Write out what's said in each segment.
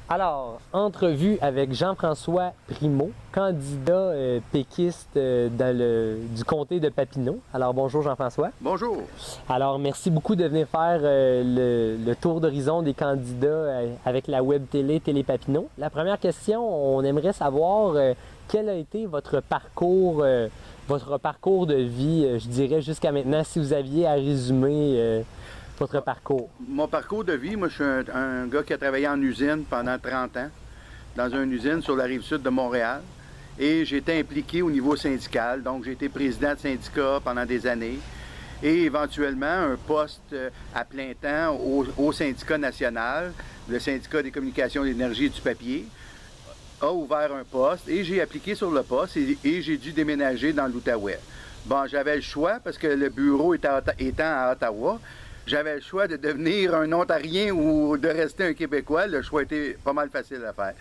Alors, entrevue avec Jean-François Primeau, candidat péquiste du comté de Papineau. Alors, bonjour Jean-François. Bonjour. Alors, merci beaucoup de venir faire le tour d'horizon des candidats avec la web télé Papineau. La première question, on aimerait savoir quel a été votre parcours de vie, je dirais, jusqu'à maintenant, si vous aviez à résumer votre parcours. Mon parcours de vie, moi je suis un gars qui a travaillé en usine pendant 30 ans, dans une usine sur la rive sud de Montréal. Et j'ai été impliqué au niveau syndical, donc j'ai été président de syndicat pendant des années. Et éventuellement, un poste à plein temps au syndicat national, le syndicat des communications, de l'énergie et du papier, a ouvert un poste et j'ai appliqué sur le poste et j'ai dû déménager dans l'Outaouais. Bon, j'avais le choix parce que le bureau étant à Ottawa. J'avais le choix de devenir un Ontarien ou de rester un Québécois. Le choix était pas mal facile à faire.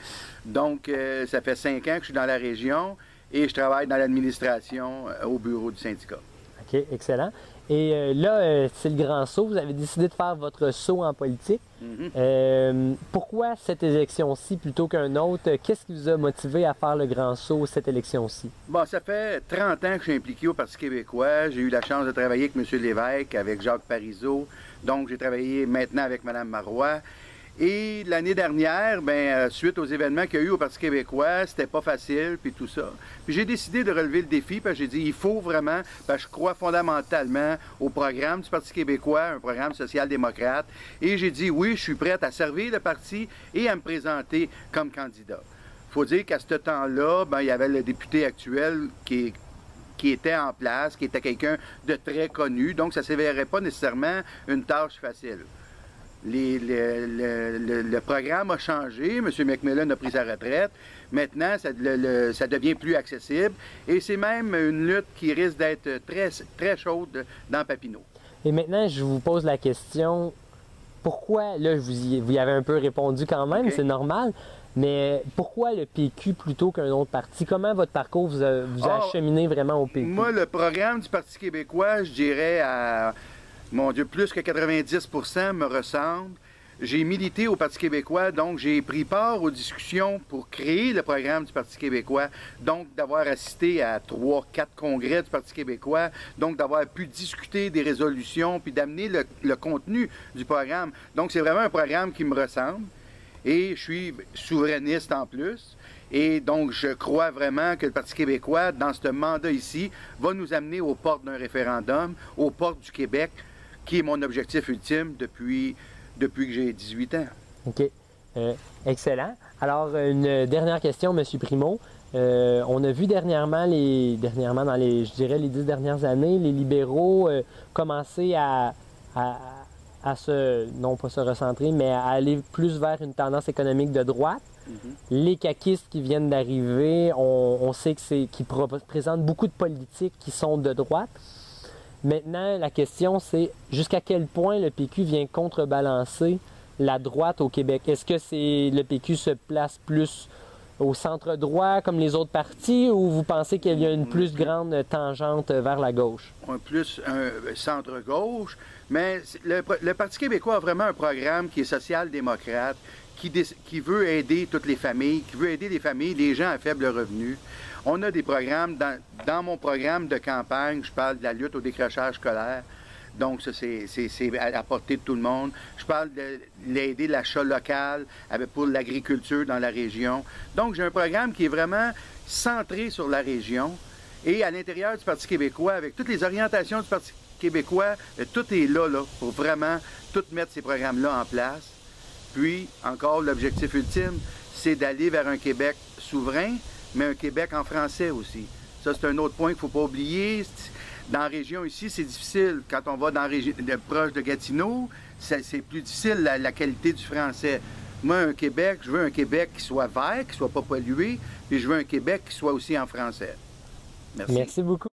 Donc, ça fait 5 ans que je suis dans la région et je travaille dans l'administration au bureau du syndicat. OK, excellent. Et là, c'est le grand saut. Vous avez décidé de faire votre saut en politique. Pourquoi cette élection-ci plutôt qu'un autre? Qu'est-ce qui vous a motivé à faire le grand saut cette élection-ci? Bon, ça fait 30 ans que je suis impliqué au Parti québécois. J'ai eu la chance de travailler avec M. Lévesque, avec Jacques Parizeau. Donc, j'ai travaillé maintenant avec Mme Marois. Et l'année dernière, suite aux événements qu'il y a eu au Parti québécois, c'était pas facile, puis tout ça. Puis j'ai décidé de relever le défi, parce que j'ai dit, il faut vraiment, parce que je crois fondamentalement au programme du Parti québécois, un programme social-démocrate. Et j'ai dit, oui, je suis prête à servir le parti et à me présenter comme candidat. Il faut dire qu'à ce temps-là, il y avait le député actuel qui était en place, qui était quelqu'un de très connu, donc ça ne s'avérait pas nécessairement une tâche facile. Le programme a changé. M. McMillan a pris sa retraite. Maintenant, ça devient plus accessible. Et c'est même une lutte qui risque d'être très, très chaude dans Papineau. Et maintenant, je vous pose la question, pourquoi, là, vous y avez un peu répondu quand même, c'est normal, mais pourquoi le PQ plutôt qu'un autre parti? Comment votre parcours vous a acheminé vraiment au PQ? Moi, le programme du Parti québécois, je dirais à... Mon Dieu, plus que 90% me ressemble. J'ai milité au Parti québécois, donc j'ai pris part aux discussions pour créer le programme du Parti québécois, donc d'avoir assisté à 3-4 congrès du Parti québécois, donc d'avoir pu discuter des résolutions, puis d'amener le contenu du programme. Donc c'est vraiment un programme qui me ressemble, et je suis souverainiste en plus. Et donc, je crois vraiment que le Parti québécois, dans ce mandat ici, va nous amener aux portes d'un référendum, aux portes du Québec, qui est mon objectif ultime depuis que j'ai 18 ans. OK. Excellent. Alors, une dernière question, M. Primeau. On a vu dernièrement, dans les 10 dernières années, les libéraux commencer à non pas se recentrer, mais à aller plus vers une tendance économique de droite. Les caquistes qui viennent d'arriver, on sait qu'ils présentent beaucoup de politiques qui sont de droite. Maintenant, la question, c'est jusqu'à quel point le PQ vient contrebalancer la droite au Québec? Est-ce que le PQ se place plus au centre-droit comme les autres partis ou vous pensez qu'il y a une plus grande tangente vers la gauche? Un centre-gauche, mais le Parti québécois a vraiment un programme qui est social-démocrate, qui veut aider toutes les familles, qui veut aider les familles, les gens à faible revenu. On a des programmes, dans mon programme de campagne, je parle de la lutte au décrochage scolaire. Donc, ça, c'est à la portée de tout le monde. Je parle de l'aider l'achat local pour l'agriculture dans la région. Donc, j'ai un programme qui est vraiment centré sur la région. Et à l'intérieur du Parti québécois, avec toutes les orientations du Parti québécois, tout est là pour vraiment tout mettre ces programmes-là en place. Puis, encore, l'objectif ultime, c'est d'aller vers un Québec souverain, mais un Québec en français aussi. Ça, c'est un autre point qu'il ne faut pas oublier. Dans la région ici, c'est difficile. Quand on va dans la région proche de Gatineau, c'est plus difficile la qualité du français. Moi, un Québec, je veux un Québec qui soit vert, qui ne soit pas pollué, puis je veux un Québec qui soit aussi en français. Merci. Merci beaucoup.